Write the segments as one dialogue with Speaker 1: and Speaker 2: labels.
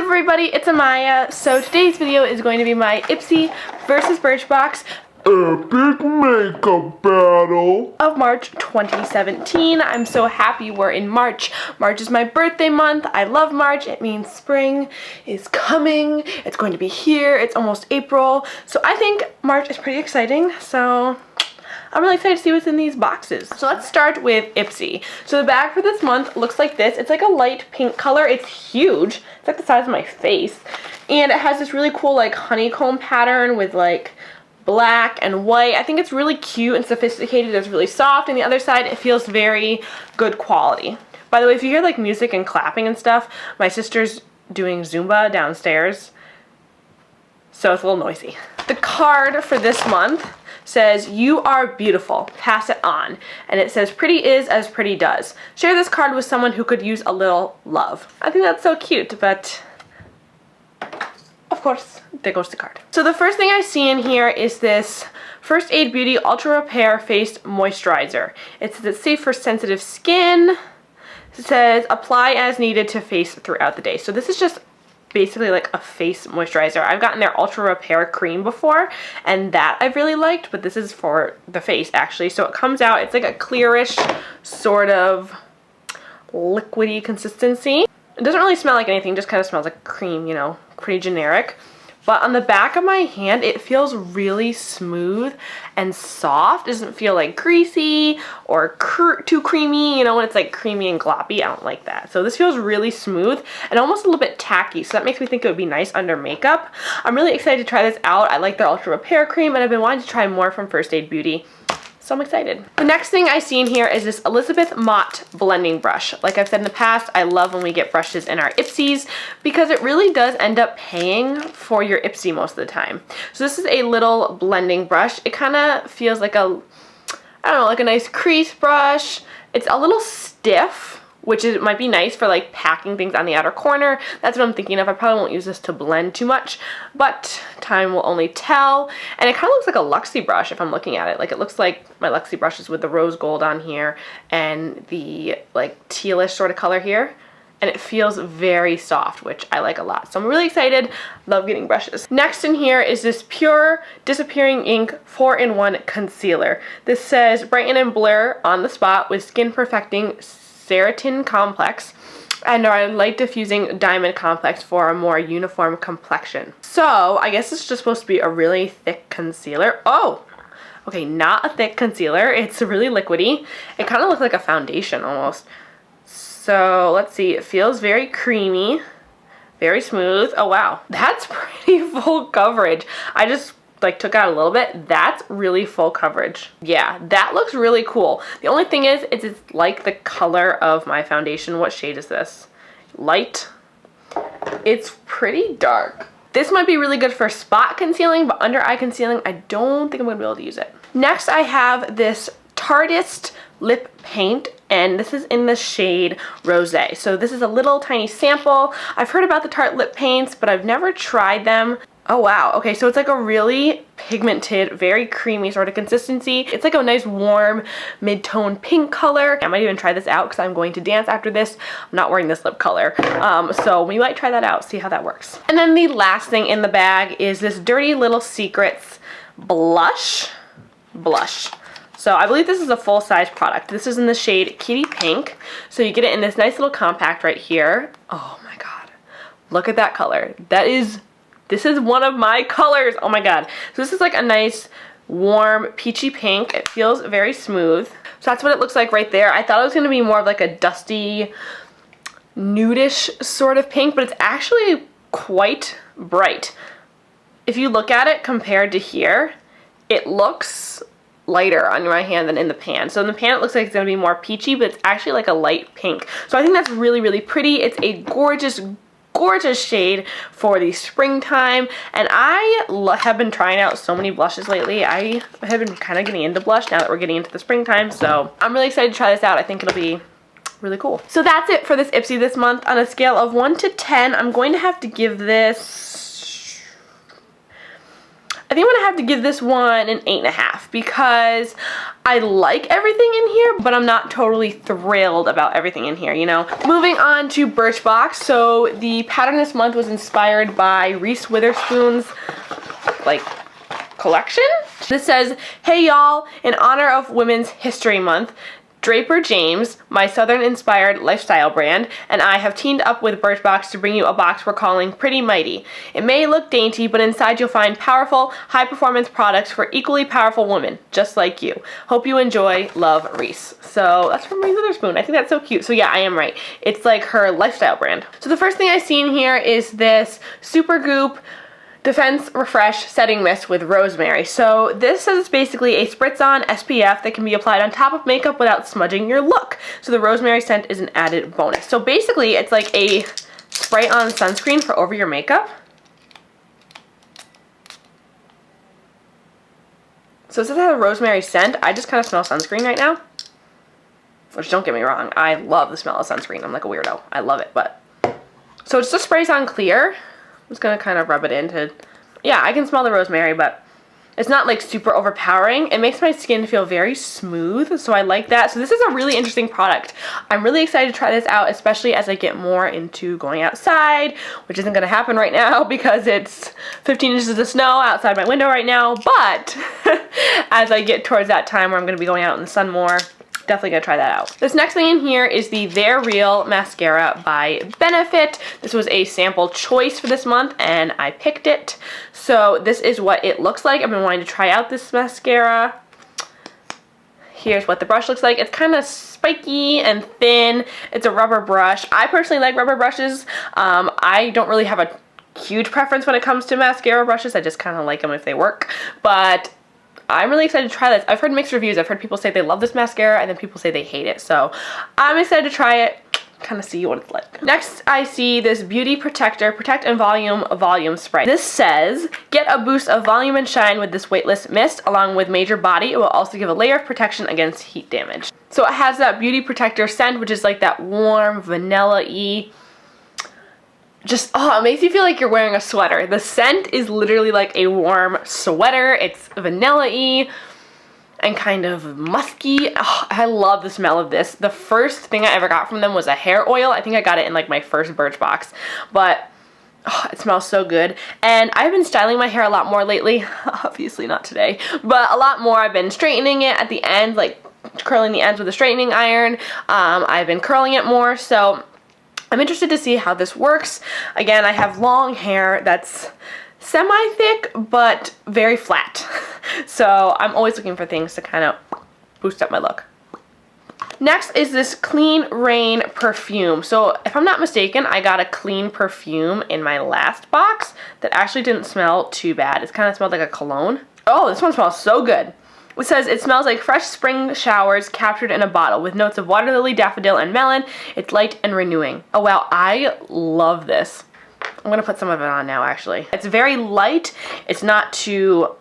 Speaker 1: up, everybody? It's Amaya. So today's video is going to be my Ipsy versus Birchbox
Speaker 2: epic makeup battle
Speaker 1: of March 2017. I'm so happy we're in March. March is my birthday month. I love March. It means spring is coming. It's going to be here. It's almost April. So I think March is pretty exciting. So I'm really excited to see what's in these boxes. So let's start with Ipsy. So the bag for this month looks like this. It's like a light pink color. It's huge. It's like the size of my face. And it has this really cool like honeycomb pattern with like black and white. I think it's really cute and sophisticated. It's really soft. And the other side, it feels very good quality. By the way, if you hear like music and clapping and stuff, my sister's doing Zumba downstairs. So it's a little noisy. The card for this month says, "You are beautiful, pass it on." And it says, "Pretty is as pretty does. Share this card with someone who could use a little love." I think that's so cute, but of course, there goes the card. So the first thing I see in here is this First Aid Beauty Ultra Repair Face Moisturizer. It says it's safe for sensitive skin. It says, apply as needed to face throughout the day. So this is just basically like a face moisturizer. I've gotten their Ultra Repair cream before, and that I've really liked, but this is for the face actually. So it comes out, it's like a clearish sort of liquidy consistency. It doesn't really smell like anything, just kind of smells like cream, you know, pretty generic. But on the back of my hand, it feels really smooth and soft. It doesn't feel like greasy or too creamy. You know, when it's like creamy and gloppy, I don't like that. So this feels really smooth and almost a little bit tacky. So that makes me think it would be nice under makeup. I'm really excited to try this out. I like their Ultra Repair cream, and I've been wanting to try more from First Aid Beauty. So I'm excited. The next thing I see in here is this Elizabeth Mott blending brush. Like I've said in the past, I love when we get brushes in our Ipsys because it really does end up paying for your Ipsy most of the time. So this is a little blending brush. It kind of feels like I don't know, like a nice crease brush. It's a little stiff, which might be nice for like packing things on the outer corner. That's what I'm thinking of. I probably won't use this to blend too much, but time will only tell. And it kind of looks like a Luxie brush if I'm looking at it. Like it looks like my Luxie brushes with the rose gold on here and the like tealish sort of color here. And it feels very soft, which I like a lot. So I'm really excited. Love getting brushes. Next in here is this Pure Disappearing Ink 4-in-1 Concealer. This says brighten and blur on the spot with skin perfecting Keratin Complex and our light diffusing diamond complex for a more uniform complexion. So I guess it's just supposed to be a really thick concealer. Oh, okay, not a thick concealer. It's really liquidy. It kind of looks like a foundation almost. So let's see, it feels very creamy, very smooth. Oh wow, that's pretty full coverage. I just like took out a little bit. That's really full coverage. Yeah, that looks really cool. The only thing is, it's like the color of my foundation. What shade is this? Light. It's pretty dark. This might be really good for spot concealing, but under eye concealing, I don't think I'm gonna be able to use it. Next, I have this Tarteist lip paint, and this is in the shade Russe. So this is a little tiny sample. I've heard about the Tarte lip paints, but I've never tried them. Oh wow, okay, so it's like a really pigmented, very creamy sort of consistency. It's like a nice warm mid-tone pink color. I might even try this out because I'm going to dance after this. I'm not wearing this lip color. So we might try that out, see how that works. And then the last thing in the bag is this Dirty Little Secrets blush. So I believe this is a full-size product. This is in the shade Kitty Pink. So you get it in this nice little compact right here. Oh my God, look at that color. This is one of my colors. Oh my God. So this is like a nice warm peachy pink. It feels very smooth. So that's what it looks like right there. I thought it was going to be more of like a dusty, nudish sort of pink, but it's actually quite bright. If you look at it compared to here, it looks lighter on my hand than in the pan. So in the pan it looks like it's going to be more peachy, but it's actually like a light pink. So I think that's really, really pretty. It's a gorgeous shade for the springtime, and I have been trying out so many blushes lately. I have been kind of getting into blush now that we're getting into the springtime, so I'm really excited to try this out. I think it'll be really cool. So that's it for this Ipsy this month. On a scale of 1 to 10, I'm going to have to give this I think I'm gonna have to give this one an 8.5 because I like everything in here, but I'm not totally thrilled about everything in here, you know? Moving on to Birchbox. So the pattern this month was inspired by Reese Witherspoon's, like, collection. This says, "Hey y'all, in honor of Women's History Month, Draper James, my Southern-inspired lifestyle brand, and I have teamed up with Birchbox to bring you a box we're calling Pretty Mighty. It may look dainty, but inside you'll find powerful, high-performance products for equally powerful women, just like you. Hope you enjoy. Love, Reese." So that's from Reese Witherspoon. I think that's so cute. So yeah, I am right. It's like her lifestyle brand. So the first thing I see in here is this Supergoop Defense Refresh Setting Mist with Rosemary. So this is basically a spritz-on SPF that can be applied on top of makeup without smudging your look. So the rosemary scent is an added bonus. So basically it's like a spray-on sunscreen for over your makeup. So since it has a rosemary scent, I just kind of smell sunscreen right now. Which, don't get me wrong, I love the smell of sunscreen. I'm like a weirdo. I love it, but... So it's just sprays on clear. I'm just gonna kind of rub it into, yeah, I can smell the rosemary, but it's not like super overpowering. It makes my skin feel very smooth, so I like that. So this is a really interesting product. I'm really excited to try this out, especially as I get more into going outside, which isn't gonna happen right now because it's 15 inches of snow outside my window right now, but as I get towards that time where I'm gonna be going out in the sun more, definitely gonna try that out. This next thing in here is the They're Real mascara by Benefit. This was a sample choice for this month and I picked it. So this is what it looks like. I've been wanting to try out this mascara. Here's what the brush looks like. It's kind of spiky and thin. It's a rubber brush. I personally like rubber brushes. I don't really have a huge preference when it comes to mascara brushes. I just kind of like them if they work. But I'm really excited to try this. I've heard mixed reviews. I've heard people say they love this mascara and then people say they hate it. So I'm excited to try it, kind of see what it's like. Next, I see this Beauty Protector Protect and Volume Spray. This says, get a boost of volume and shine with this weightless mist. Along with Major Body, it will also give a layer of protection against heat damage. So it has that Beauty Protector scent, which is like that warm, vanilla-y, just, oh, it makes you feel like you're wearing a sweater. The scent is literally like a warm sweater. It's vanilla-y and kind of musky. Oh, I love the smell of this. The first thing I ever got from them was a hair oil. I think I got it in like my first Birchbox, but oh, it smells so good. And I've been styling my hair a lot more lately. Obviously not today, but a lot more. I've been straightening it at the end, like curling the ends with a straightening iron. I've been curling it more, so I'm interested to see how this works. Again, I have long hair that's semi-thick, but very flat. So I'm always looking for things to kind of boost up my look. Next is this Clean Rain perfume. So if I'm not mistaken, I got a clean perfume in my last box that actually didn't smell too bad. It kind of smelled like a cologne. Oh, this one smells so good. It says, it smells like fresh spring showers captured in a bottle with notes of water lily, daffodil, and melon. It's light and renewing. Oh wow, I love this. I'm gonna put some of it on now, actually. It's very light. It's not too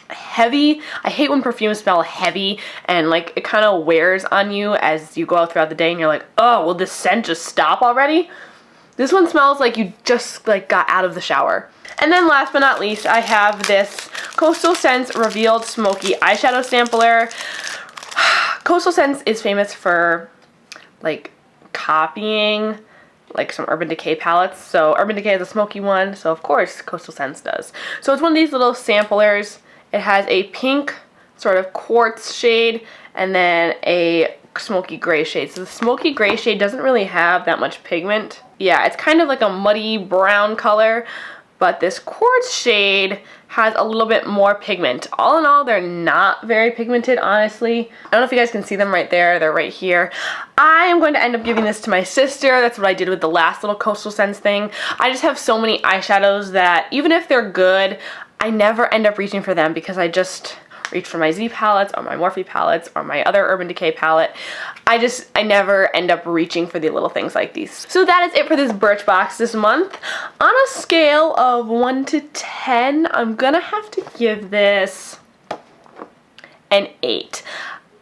Speaker 1: heavy. I hate when perfumes smell heavy and like it kind of wears on you as you go out throughout the day and you're like, oh, will this scent just stop already? This one smells like you just like got out of the shower. And then last but not least, I have this Coastal Scents Revealed Smoky Eyeshadow Sampler. Coastal Scents is famous for like copying like some Urban Decay palettes. So Urban Decay is a smoky one, so of course Coastal Scents does. So it's one of these little samplers. It has a pink sort of quartz shade and then a smoky gray shade. So the smoky gray shade doesn't really have that much pigment. Yeah, it's kind of like a muddy brown color, but this quartz shade has a little bit more pigment. All in all, they're not very pigmented, honestly. I don't know if you guys can see them right there. They're right here. I am going to end up giving this to my sister. That's what I did with the last little Coastal Scents thing. I just have so many eyeshadows that even if they're good, I never end up reaching for them because I just reach for my Z palettes or my Morphe palettes or my other Urban Decay palette. I never end up reaching for the little things like these. So that is it for this Birchbox this month. On a scale of 1 to 10, I'm gonna have to give this an 8.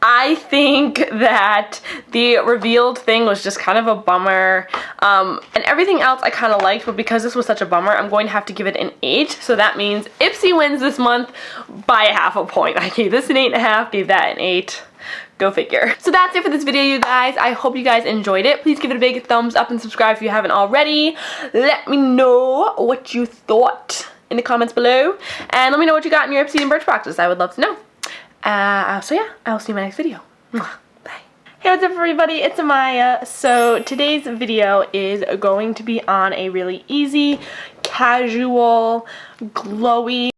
Speaker 1: I think that the revealed thing was just kind of a bummer. And everything else I kind of liked, but because this was such a bummer, I'm going to have to give it an 8. So that means Ipsy wins this month by half a point. I gave this an 8.5, gave that an 8. Go figure. So that's it for this video, you guys. I hope you guys enjoyed it. Please give it a big thumbs up and subscribe if you haven't already. Let me know what you thought in the comments below. And let me know what you got in your Ipsy and Birchboxes. I would love to know. So yeah, I'll see you in my next video. Bye. Hey, what's up everybody? It's Amaya. So today's video is going to be on a really easy, casual, glowy